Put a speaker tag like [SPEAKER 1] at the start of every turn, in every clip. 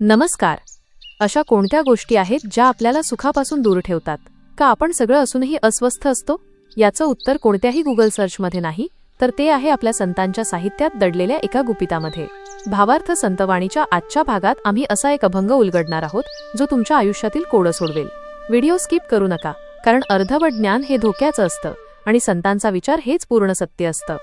[SPEAKER 1] नमस्कार. अशा कोणत्या गोष्टी आहेत ज्या आपल्याला सुखापासून दूर ठेवतात? का आपण सगळं असूनही अस्वस्थ असतो? याचं उत्तर कोणत्याही गुगल सर्चमध्ये नाही, तर ते आहे आपल्या संतांच्या साहित्यात दडलेल्या एका गुपितामध्ये. भावार्थ संतवाणीच्या आजच्या भागात आम्ही असा एक अभंग उलगडणार आहोत जो तुमच्या आयुष्यातील कोडं सोडवेल. व्हिडिओ स्किप करू नका, कारण अर्धवट ज्ञान हे धोक्याचं असतं आणि संतांचा विचार हेच पूर्ण सत्य असतं.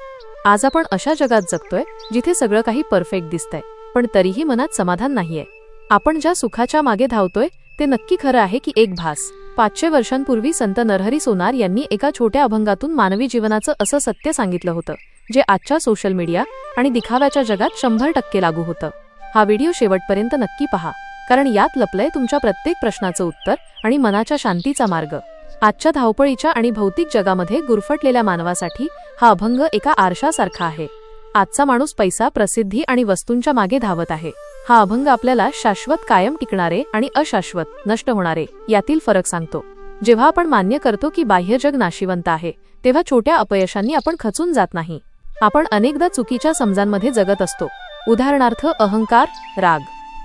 [SPEAKER 1] आज आपण अशा जगात जगतोय जिथे सगळं काही परफेक्ट दिसतंय, पण तरीही मनात समाधान नाहीये. आपण ज्या सुखाच्या मागे धावतोय ते नक्की खरं आहे की एक भास? 500 वर्षांपूर्वी संत नरहरी सोनार यांनी एका छोट्या अभंगातून मानवी जीवनाचं असं सत्य सांगितलं होतं, जे आजच्या सोशल मीडिया आणि दिखाव्याच्या जगात 100% लागू होतं. हा व्हिडिओ शेवटपर्यंत नक्की पहा, कारण यात लपलंय तुमच्या प्रत्येक प्रश्नाचं उत्तर आणि मनाच्या शांतीचा मार्ग. आजच्या धावपळीच्या आणि भौतिक जगामध्ये गुरफटलेल्या मानवासाठी हा अभंग एका आरशासारखा आहे. आजचा माणूस पैसा, प्रसिद्धी आणि वस्तूंच्या मागे धावत आहे. हा अभंग आपल्याला शाश्वत, कायम टिकणारे आणि अशाश्वत, नष्ट होणारे यातील फरक सांगतो. जेव्हा आपण मान्य करतो की बाह्य जग नाशिवंत आहे, तेव्हा छोट्या अपयशांनी आपण खचून जात नाही. आपण अनेकदा चुकीच्या समजांमध्ये जगत असतो, उदाहरणार्थ अहंकार, राग.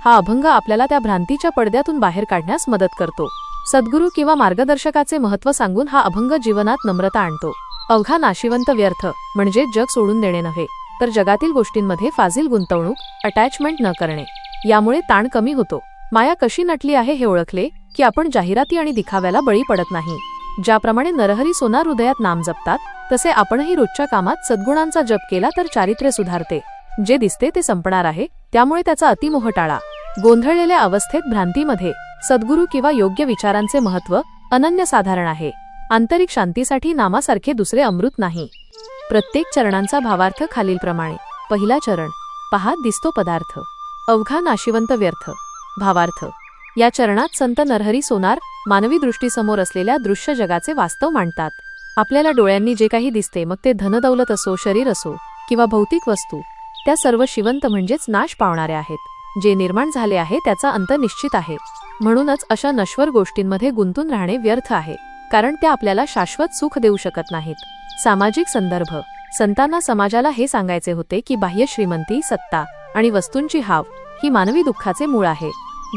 [SPEAKER 1] हा अभंग आपल्याला त्या भ्रांतीच्या पडद्यातून बाहेर काढण्यास मदत करतो. सद्गुरू किंवा मार्गदर्शकाचे महत्त्व सांगून हा अभंग जीवनात नम्रता आणतो. अवघा नाशिवंत व्यर्थ म्हणजे जग सोडून देणे नव्हे, तर जगातील गोष्टींमध्ये फाजील गुंतवणूक, अटॅचमेंट न करणे. यामुळे ताण कमी होतो. माया कशी नटली आहे हे ओळखले की आपण जाहिराती आणि दिखाव्याला बळी पडत नाही. ज्याप्रमाणे नरहरी सोनार हृदयात नाम जपतात, तसे आपणही रोजच्या कामात सद्गुणांचा जप केला तर चारित्र्य सुधारते. जे दिसते ते संपणार आहे, त्यामुळे त्याचा अतिमोह टाळा. गोंधळलेल्या अवस्थेत भ्रांतीमध्ये सद्गुरू किंवा योग्य विचारांचे महत्त्व अनन्यसाधारण आहे. आंतरिक शांतीसाठी नामासारखे दुसरे अमृत नाही. प्रत्येक चरणांचा भावार्थ खालीलप्रमाणे. पहिला चरण, पहा दिसतो पदार्थ. अवघा नाशिवंत व्यर्थ. भावार्थ. या चरणात संत नरहरी सोनार मानवी दृष्टीसमोर असलेल्या दृश्य जगाचे वास्तव मांडतात. आपल्याला डोळ्यांनी जे काही दिसते, मग ते धनदौलत असो, शरीर असो किंवा भौतिक वस्तू, त्या सर्व शिवंत म्हणजेच नाश पावणाऱ्या आहेत. जे निर्माण झाले आहे त्याचा अंत निश्चित आहे. म्हणूनच अशा नश्वर गोष्टींमध्ये गुंतून राहणे व्यर्थ आहे, कारण त्या आपल्याला शाश्वत सुख देऊ शकत नाहीत. सामाजिक संदर्भ. संतांना समाजाला हे सांगायचे होते की बाह्य श्रीमंती, सत्ता आणि वस्तूंची हाव ही मानवी दुःखाचे मूळ आहे.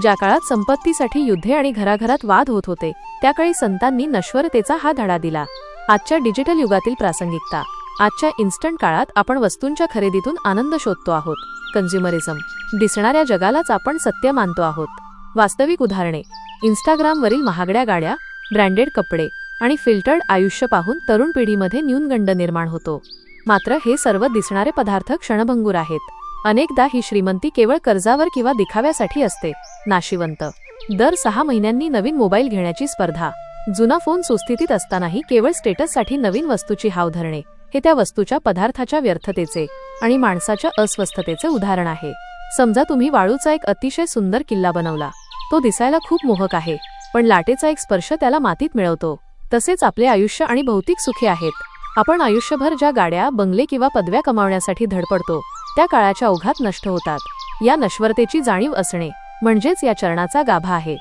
[SPEAKER 1] ज्या काळात संपत्तीसाठी युद्धे आणि घराघरात वाद होत होते, त्या काळी संतांनी नश्वरतेचा हा धडा दिला. आजच्या डिजिटल युगातील प्रासंगिकता. आजच्या इन्स्टंट काळात आपण वस्तूंच्या खरेदीतून आनंद शोधतो आहोत. कन्झ्युमरिझम. दिसणाऱ्या जगालाच आपण सत्य मानतो आहोत. वास्तविक उदाहरणे. इंस्टाग्रामवरील महागड्या गाड्या, ब्रँडेड कपडे आणि फिल्टर्ड आयुष्य पाहून तरुण पिढीमध्ये न्यूनगंड निर्माण होतो. मात्र हे सर्व दिसणारे पदार्थ क्षणभंगूर आहेत. अनेकदा ही श्रीमंती केवळ कर्जावर किंवा दिखाव्यासाठी असते. नाशिवंत. दर 6 महिन्यांनी नवीन मोबाईल घेण्याची स्पर्धा. जुना फोन सुस्थितीत असतानाही केवळ स्टेटससाठी नवीन वस्तूची हाव धरणे, हे त्या वस्तूच्या पदार्थाच्या व्यर्थतेचे आणि माणसाच्या अस्वस्थतेचे उदाहरण आहे. समजा तुम्ही वाळूचा एक अतिशय सुंदर किल्ला बनवला. तो दिसायला खूप मोहक आहे, पण लाटेचा एक स्पर्श त्याला मातीत मिळवतो. तसेच आपले आयुष्य आणि भौतिक सुखे आहेत. आपण आयुष्यभर ज्या गाड्या, बंगले किंवा पदव्या कमावण्यासाठी धडपडतो, त्या काळाच्या ओघात नष्ट होतात. या नश्वरतेची जाणीव असणे म्हणजेच या चरणाचा गाभा आहे.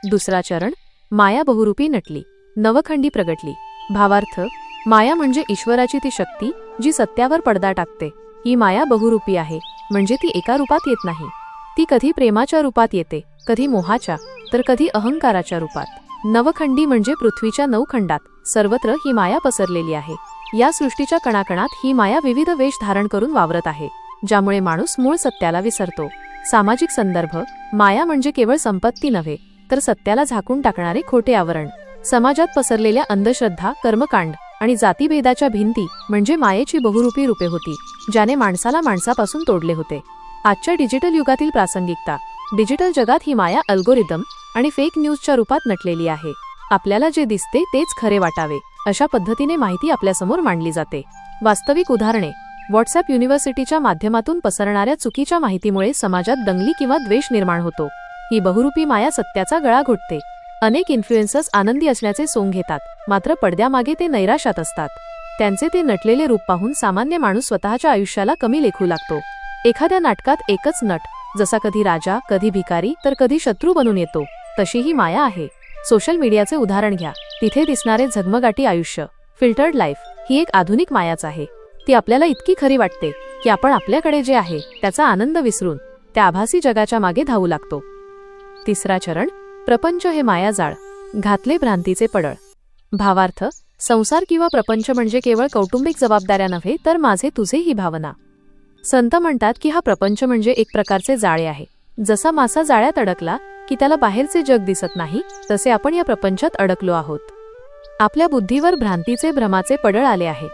[SPEAKER 1] दुसरा चरण, माया बहुरूपी नटली, नवखंडी प्रगटली. भावार्थ. माया म्हणजे ईश्वराची ती शक्ती जी सत्यावर पडदा टाकते. ही माया बहुरूपी आहे, म्हणजे ती एका रूपात येत नाही. ती कधी प्रेमाच्या रूपात येते, कधी मोहाच्या, तर कधी अहंकाराच्या रूपात. नवखंडी म्हणजे पृथ्वीच्या 9 खंडात सर्वत्र ही माया पसरलेली आहे. या सृष्टीच्या कणाकणात ही माया विविध वेश धारण करून वावरत आहे, ज्यामुळे माणूस मूळ सत्याला विसरतो. सामाजिक संदर्भ. माया म्हणजे केवळ संपत्ती नव्हे, तर सत्याला झाकून टाकणारे खोटे आवरण. समाजात पसरलेल्या अंधश्रद्धा, कर्मकांड आणि जातीभेदाच्या भिंती म्हणजे मायेची बहुरूपी रूपे होती, ज्याने माणसाला माणसापासून तोडले होते. आजच्या डिजिटल युगातील प्रासंगिकता. डिजिटल जगात ही माया अल्गोरिदम आणि फेक न्यूजच्या रूपात नटलेली आहे. आपल्याला जे दिसते तेच खरे वाटावे, अशा पद्धतीने माहिती आपल्यासमोर मांडली जाते. वास्तविक उदाहरणे. व्हॉट्सअप युनिव्हर्सिटीच्या माध्यमातून पसरणाऱ्या चुकीच्या माहितीमुळे समाजात दंगली किंवा द्वेष निर्माण होतो. ही बहुरूपी माया सत्याचा गळा घोटते. अनेक इन्फ्लुएन्सर्स आनंदी असण्याचे सोंग घेतात, मात्र पडद्यामागे ते नैराश्यात असतात. त्यांचे ते नटलेले रूप पाहून सामान्य माणूस स्वतःच्या आयुष्याला कमी लेखू लागतो. एखाद्या नाटकात एकच नट जसा कधी राजा, कधी भिकारी, तर कधी शत्रू बनून येतो, तशी ही माया आहे. सोशल मीडियाचे उदाहरण घ्या. तिथे दिसणारे झगमगाटी आयुष्य, फिल्टर्ड लाईफ, ही एक आधुनिक मायाच आहे. ती आपल्याला इतकी खरी वाटते की आपण आपल्याकडे जे आहे त्याचा आनंद विसरून त्या आभासी जगाच्या मागे धावू लागतो. तिसरा चरण, प्रपंच हे मायाजाळ, घातले भ्रांतीचे पडळ. भावार्थ, संसार किंवा प्रपंच म्हणजे केवळ कौटुंबिक जबाबदाऱ्या नव्हे, तर माझे तुझे ही भावना. संत म्हणतात की हा प्रपंच म्हणजे एक प्रकारचे जाळे आहे. जसा मासा जाळ्यात अडकला की त्याला बाहेरचे जग दिसत नाही, तसे आपण या प्रपंचात अडकलो आहोत. आपल्या बुद्धीवर भ्रांतीचे भ्रमाचे पडळ आले आहे.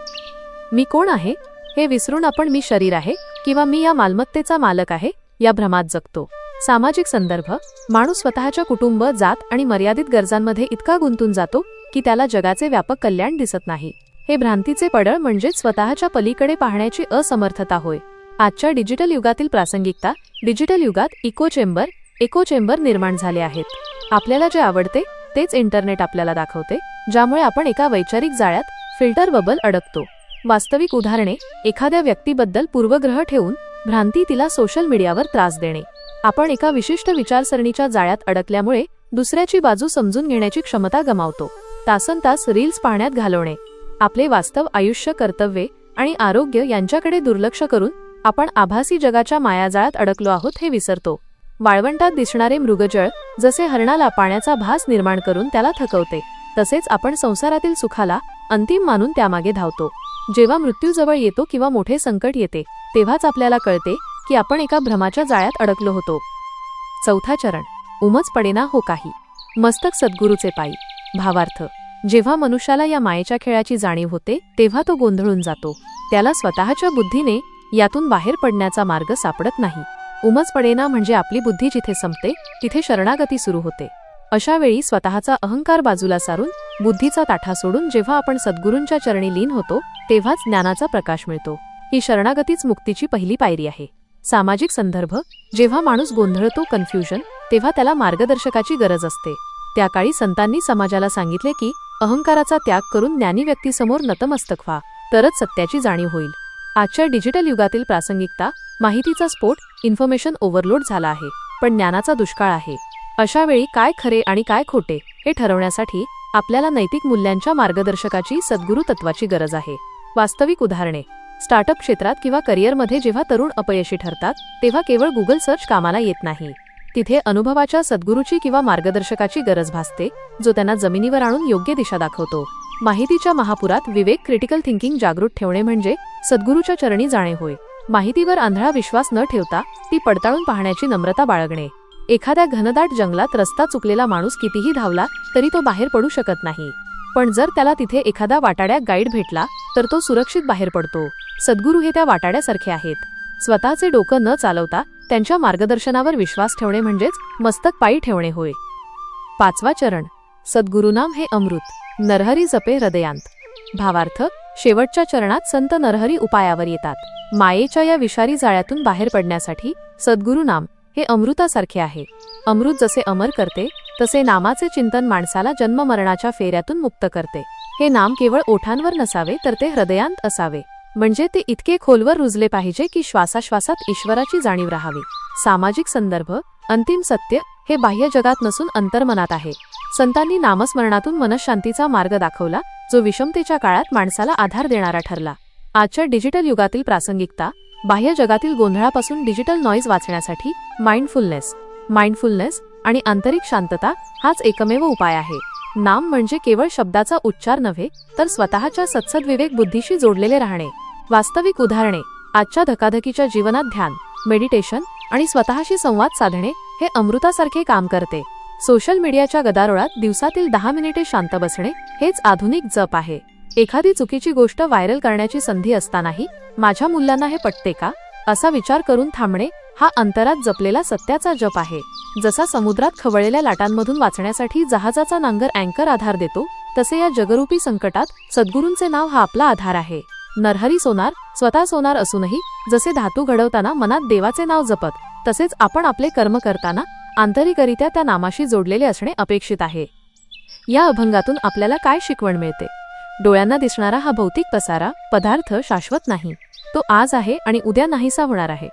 [SPEAKER 1] मी कोण आहे हे विसरून आपण मी शरीर आहे किंवा मी या मालमत्तेचा मालक आहे या भ्रमात जगतो. सामाजिक संदर्भ, माणूस स्वतःच्या कुटुंब, जात आणि मर्यादित गरजांमध्ये इतका गुंतून जातो की त्याला जगाचे व्यापक कल्याण दिसत नाही. हे भ्रांतीचे पडळ म्हणजेच स्वतःच्या पलीकडे पाहण्याची असमर्थता होय. आजच्या डिजिटल युगातील प्रासंगिकता, डिजिटल युगात इको चेंबर निर्माण झाले आहेत. आपल्याला जे आवडते तेच इंटरनेट आपल्याला दाखवते, ज्यामुळे आपण एका वैचारिक जाळ्यात, फिल्टर बबल अडकतो. वास्तविक उदाहरणे, एखाद्या व्यक्तीबद्दल पूर्वग्रह ठेवून भ्रांती तिला सोशल मीडियावर त्रास देणे. आपण एका विशिष्ट विचारसरणीच्या जाळ्यात अडकल्यामुळे दुसऱ्याची बाजू समजून घेण्याची क्षमता गमावतो. तासनतास रील्स पाहण्यात घालवणे. आपले वास्तव आयुष्य, कर्तव्ये आणि आरोग्य यांच्याकडे दुर्लक्ष करून आपण आभासी जगाच्या मायाजाळात अडकलो आहोत हे विसरतो. वाळवंटात दिसणारे मृगजळ जसे हरणाला पाण्याचा भास निर्माण करून त्याला थकवते, तसेच आपण संसारातील सुखाला अंतिम मानून त्यामागे धावतो. जेव्हा मृत्यू जवळ येतो किंवा मोठे संकट येते, तेव्हाच आपल्याला कळते की आपण एका भ्रमाच्या जाळ्यात अडकलो होतो. चौथा चरण, उमज पडेना हो काही, मस्तक सद्गुरूचे पायी. भावार्थ, जेव्हा मनुष्याला या मायेच्या खेळाची जाणीव होते, तेव्हा तो गोंधळून जातो. त्याला स्वतःच्या बुद्धीने यातून बाहेर पडण्याचा मार्ग सापडत नाही. उमज पडेना म्हणजे आपली बुद्धी जिथे संपते तिथे शरणागती सुरू होते. अशा वेळी स्वतःचा अहंकार बाजूला सारून, बुद्धीचा ताठा सोडून जेव्हा आपण सद्गुरूंच्या चरणी लीन होतो, तेव्हाच ज्ञानाचा प्रकाश मिळतो. ही शरणागतीच मुक्तीची पहिली पायरी आहे. सामाजिक संदर्भ, जेव्हा माणूस गोंधळतो, कन्फ्युजन, तेव्हा त्याला मार्गदर्शकाची गरज असते. त्या काळी संतांनी समाजाला सांगितले की अहंकाराचा त्याग करून ज्ञानी व्यक्तीसमोर नतमस्तक व्हा, तरच सत्याची जाणीव होईल. आजच्या डिजिटल युगातील प्रासंगिकता, माहितीचा स्फोट, इन्फॉर्मेशन ओव्हरलोड झाला आहे, पण ज्ञानाचा दुष्काळ आहे. अशा वेळी काय खरे आणि काय खोटे हे ठरवण्यासाठी आपल्याला नैतिक मूल्यांच्या मार्गदर्शकाची, सद्गुरू तत्वाची गरज आहे. वास्तविक उदाहरणे, स्टार्टअप क्षेत्रात किंवा करिअरमध्ये जेव्हा तरुण अपयशी ठरतात, तेव्हा केवळ गुगल सर्च कामाला येत नाही. तिथे अनुभवाच्या सद्गुरूची किंवा मार्गदर्शकाची गरज भासते, जो त्यांना जमिनीवर आणून योग्य दिशा दाखवतो. माहितीच्या महापुरात विवेक, क्रिटिकल थिंकिंग जागृत ठेवणे म्हणजे सद्गुरूच्या चरणी जाणे होय. माहितीवर आंधळा विश्वास न ठेवता ती पडताळून पाहण्याची नम्रता बाळगणे. एखाद्या घनदाट जंगलात रस्ता चुकलेला माणूस कितीही धावला तरी तो बाहेर पडू शकत नाही, पण जर त्याला तिथे एखादा वाटाड्या गाईड भेटला तर तो सुरक्षित बाहेर पडतो. सद्गुरू हे त्या वाटाड्यासारखे आहेत. स्वतःचे डोकं न चालवता त्यांच्या मार्गदर्शनावर विश्वास ठेवणे म्हणजेच मस्तक पायी ठेवणे होय. पाचवा चरण, सद्गुरुनाम हे अमृत, नरहरी जपे हृदयांत. भावार्थ, शेवटच्या चरणात संत नरहरी उपायावर येतात. मायेच्या या विषारी जाळ्यातून बाहेर पडण्यासाठी सद्गुरुनाम हे अमृतासारखे आहे. अमृत जसे अमर करते, तसे नामाचे चिंतन माणसाला जन्ममरणाच्या फेऱ्यातून मुक्त करते. हे नाम केवळ ओठांवर नसावे, तर ते हृदयांत असावे, म्हणजे ते इतके खोलवर रुजले पाहिजे की श्वासाश्वासात ईश्वराची जाणीव राहावी. सामाजिक संदर्भ, अंतिम सत्य हे बाह्य जगात नसून अंतर्मनात आहे. संतांनी नामस्मरणातून मनःशांतीचा मार्ग दाखवला, जो विषमतेच्या काळात माणसाला आधार देणारा ठरला. आजच्या डिजिटल युगातील प्रासंगिकता, बाह्य जगातील गोंधळापासून डिजिटल नॉईज वाचण्यासाठी माइंडफुलनेस आणि आंतरिक शांतता हाच एकमेव उपाय आहे. नाम म्हणजे केवळ शब्दाचा उच्चार नव्हे, तर स्वतःच्या सत्सद्विवेक बुद्धीशी जोडलेले राहणे. वास्तविक उदाहरणे, आजच्या धकाधकीच्या जीवनात ध्यान, मेडिटेशन आणि स्वतःशी संवाद साधणे हे अमृतासारखे काम करते. सोशल मीडियाच्या गदारोळात दिवसातील 10 मिनिटे शांत बसणे हेच आधुनिक जप आहे. एखादी चुकीची गोष्ट व्हायरल करण्याची संधी असतानाही माझ्या मूल्यांना हे पटते का असा विचार करून थांबणे हा अंतरात जपलेला सत्याचा जप आहे. जसा समुद्रात खवळलेल्या लाटांमधून वाचण्यासाठी जहाजाचा नांगर अँकर आधार देतो, तसे या जगरूपी संकटात सद्गुरूंचे नाव हा आपला आधार आहे. नरहरी सोनार, स्वतः सोनार असूनही जसे धातू घडवताना मनात देवाचे नाव जपत, तसेच आपण आपले कर्म करताना आंतरिकरित्या त्या नामाशी जोडलेले असणे अपेक्षित आहे. या अभंगातून आपल्याला काय शिकवण मिळते? डोळ्यांना दिसणारा हा भौतिक पसारा, पदार्थ शाश्वत नाही. तो आज आहे आणि उद्या नाहीसा होणार आहे.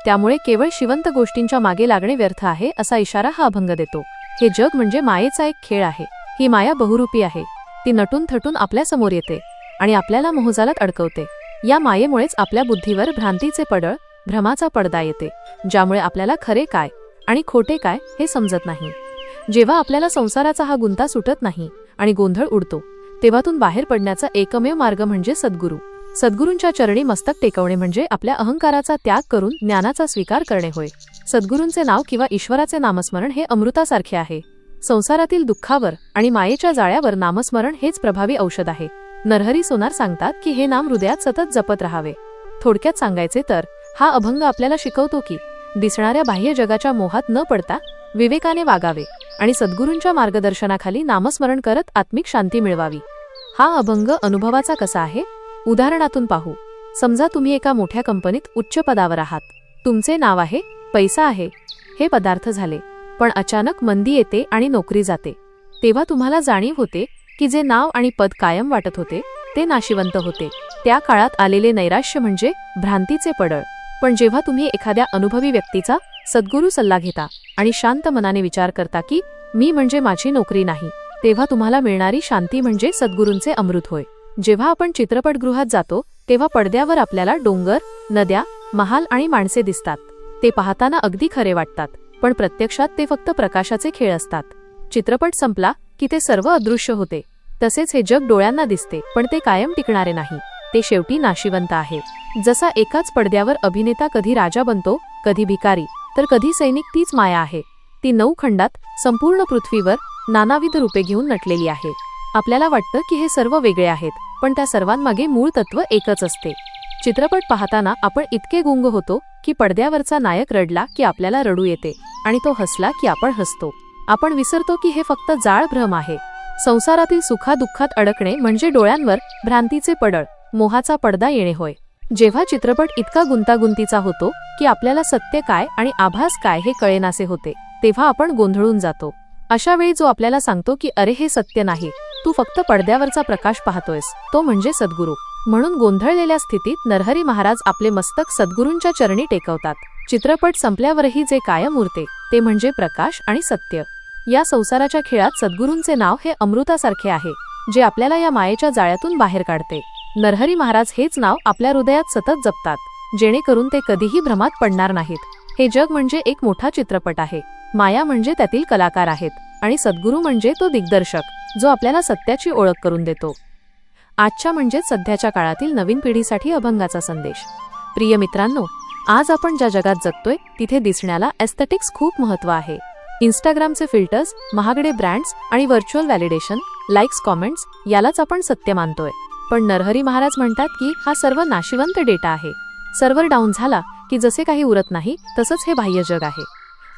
[SPEAKER 1] त्यामुळे केवळ शिवंत गोष्टींच्या मागे लागणे व्यर्थ आहे असा इशारा हा अभंग देतो. हे जग म्हणजे मायेचा एक खेळ आहे. ही माया बहुरूपी आहे. ती नटून थटून आपल्या समोर येते आणि आपल्याला मोहजालात अडकवते. या मायेमुळेच आपल्या बुद्धीवर भ्रांतीचे पडळ भ्रमाचा पडदा येते, ज्यामुळे आपल्याला खरे काय आणि खोटे काय हे समजत नाही. जेव्हा आपल्याला संसाराचा हा गुंता सुटत नाही आणि गोंधळ उडतो, तेव्हातून बाहेर पडण्याचा एकमेव मार्ग म्हणजे सद्गुरू. सद्गुरूंच्या चरणी मस्तक टेकवणे म्हणजे आपल्या अहंकाराचा त्याग करून ज्ञानाचा स्वीकार करणे होय. सद्गुरूंचे नाव किंवा ईश्वराचे नामस्मरण हे अमृतासारखे आहे. संसारातील दुःखावर आणि मायेच्या जाळ्यावर नामस्मरण हेच प्रभावी औषध आहे. नरहरी सोनार सांगतात की हे नाम हृदयात सतत जपत राहावे. थोडक्यात सांगायचे तर हा अभंग आपल्याला शिकवतो की दिसणाऱ्या बाह्य जगाच्या मोहात न पडता विवेकाने वागावे आणि सद्गुरूंच्या मार्गदर्शनाखाली नामस्मरण करत आत्मिक शांती मिळवावी. हा अभंग अनुभवाचा कसा आहे? उदाहरणातून पाहू. समजा तुम्ही एका मोठ्या कंपनीत उच्च पदावर आहात. तुमचे नाव आहे, पैसा आहे, हे पदार्थ झाले. पण अचानक मंदी येते आणि नोकरी जाते. तेव्हा तुम्हाला जाणीव होते की जे नाव आणि पद कायम वाटत होते ते नाशिवंत होते. त्या काळात आलेले नैराश्य म्हणजे भ्रांतीचे पडळ. पण जेव्हा तुम्ही एखाद्या अनुभवी व्यक्तीचा सद्गुरू सल्ला घेता आणि शांत मनाने विचार करता की मी म्हणजे माझी नोकरी नाही, तेव्हा तुम्हाला मिळणारी शांती म्हणजे सद्गुरूंचे अमृत होय. जेव्हा आपण चित्रपटगृहात जातो तेव्हा पडद्यावर आपल्याला डोंगर, नद्या, महाल आणि माणसे दिसतात. ते पाहताना अगदी खरे वाटतात, पण प्रत्यक्षात ते फक्त प्रकाशाचे खेळ असतात. चित्रपट संपला की ते सर्व अदृश्य होते. तसेच हे जग डोळ्यांना दिसते, पण ते कायम टिकणारे नाही. ते शेवटी नाशिवंत आहे. जसा एकाच पडद्यावर अभिनेता कधी राजा बनतो, कधी भिकारी, तर कधी सैनिक, तीच माया आहे. ती 9 खंडात संपूर्ण पृथ्वीवर नानाविध रूपे घेऊन नटलेली आहे. आपल्याला वाटतं की हे सर्व वेगळे आहेत, पण त्या सर्वांमागे मूळ तत्व एकच असते. चित्रपट पाहताना आपण इतके गुंग होतो की पडद्यावरचा नायक रडला की आपल्याला रडू येते आणि तो हसला की आपण हसतो. आपण विसरतो की हे फक्त जाळ भ्रम आहे. संसारातील सुखादुःखात अडकणे म्हणजे डोळ्यांवर भ्रांतीचे पडळ, मोहाचा पडदा येणे होय. जेव्हा चित्रपट इतका गुंतागुंतीचा होतो की आपल्याला सत्य काय आणि आभास काय हे कळेनासे होते, तेव्हा आपण गोंधळून जातो. अशा वेळी जो आपल्याला सांगतो की अरे हे सत्य नाही, तू फक्त पडद्यावरचा प्रकाश पाहतोयस, तो म्हणजे सद्गुरू. म्हणून गोंधळलेल्या स्थितीत नरहरी महाराज आपले मस्तक सद्गुरूंच्या चरणी टेकवतात. चित्रपट संपल्यावरही जे कायम उरते ते म्हणजे प्रकाश आणि सत्य. या संसाराच्या खेळात सद्गुरूंचे नाव हे अमृतासारखे आहे, जे आपल्याला या मायेच्या जाळ्यातून बाहेर काढते. नरहरी महाराज हेच नाव आपल्या हृदयात सतत जपतात, जेणेकरून ते कधीही भ्रमात पडणार नाहीत. हे जग म्हणजे एक मोठा चित्रपट आहे. माया म्हणजे त्यातील कलाकार आहेत आणि सद्गुरू म्हणजे तो दिग्दर्शक, जो आपल्याला सत्याची ओळख करून देतो. आजच्या म्हणजेच सध्याच्या काळातील नवीन पिढीसाठी अभंगाचा संदेश. प्रिय मित्रांनो, आज आपण ज्या जगात जगतोय तिथे दिसण्याला एस्थेटिक्स खूप महत्त्व आहे. इंस्टाग्रामचे फिल्टर्स, महागडे ब्रँड्स आणि व्हर्च्युअल व्हॅलिडेशन, लाईक्स, कॉमेंट्स यालाच आपण सत्य मानतोय. पण नरहरी महाराज म्हणतात की हा सर्व नाशिवंत डेटा आहे. सर्व्हर डाऊन झाला की जसे काही उरत नाही तसंच हे बाह्य जग आहे.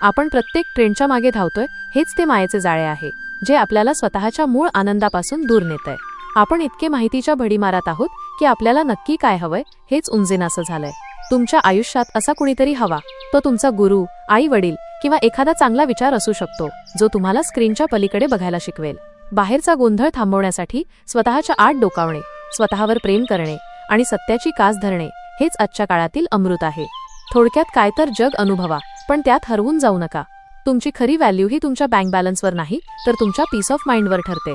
[SPEAKER 1] आपण प्रत्येक ट्रेंडच्या मागे धावतोय, हेच ते मायेचे जाळे आहे, जे आपल्याला स्वतःच्या मूळ आनंदापासून दूर नेतंय. आपण इतके माहितीच्या भडीमारात आहोत की आपल्याला नक्की काय हवंय हेच उमजेनासं झालंय. तुमच्या आयुष्यात असा कुणीतरी हवा, तो तुमचा गुरु, आई वडील किंवा एखादा चांगला विचार असू शकतो, जो तुम्हाला स्क्रीनच्या पलीकडे बघायला शिकवेल. बाहेरचा गोंधळ थांबवण्यासाठी स्वतःच्या आत डोकावणे, स्वतःवर प्रेम करणे आणि सत्याची कास धरणे हेच आजच्या काळातील अमृत आहे. थोडक्यात काय तर जग अनुभवा, पण त्यात हरवून जाऊ नका. तुमची खरी व्हॅल्यू ही तुमच्या बँक बॅलन्सवर नाही, तर तुमच्या पीस ऑफ माइंडवर ठरते.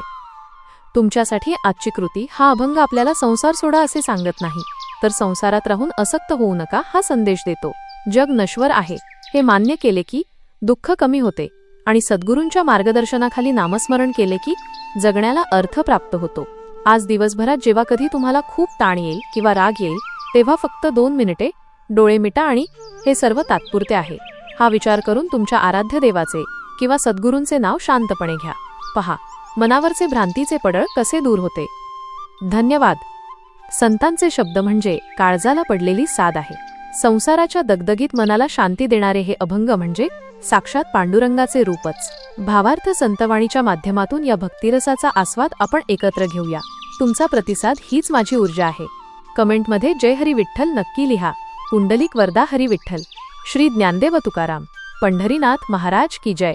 [SPEAKER 1] तुमच्यासाठी आजची कृती हा अभंग आपल्याला संसार सोडा असे सांगत नाही, तर संसारात राहून असक्त होऊ नका हा संदेश देतो. जग नश्वर आहे हे मान्य केले की दुःख कमी होते आणि सद्गुरूंच्या मार्गदर्शनाखाली नामस्मरण केले की जगण्याला अर्थ प्राप्त होतो. आज दिवसभरात जेव्हा कधी तुम्हाला खूप ताण येईल किंवा राग येईल, तेव्हा फक्त 2 मिनिटे डोळे मिटा आणि हे सर्व तात्पुरते आहे हा विचार करून तुमच्या आराध्य देवाचे किंवा सद्गुरूंचे नाव शांतपणे घ्या. पहा, मनावरचे भ्रांतीचे पडळ कसे दूर होते. धन्यवाद. संतांचे शब्द म्हणजे काळजाला पडलेली साद आहे. संसाराच्या दगदगीत मनाला शांती देणारे हे अभंग म्हणजे साक्षात पांडुरंगाचे रूपच. भावार्थ संतवाणीच्या माध्यमातून या भक्तिरसाचा आस्वाद आपण एकत्र घेऊया. तुमचा प्रतिसाद हीच माझी ऊर्जा आहे. कमेंटमध्ये जय हरी विठ्ठल नक्की लिहा. पुंडलिक वरदा हरी विठ्ठल. श्री ज्ञानदेव तुकाराम. पंढरीनाथ महाराज की जय.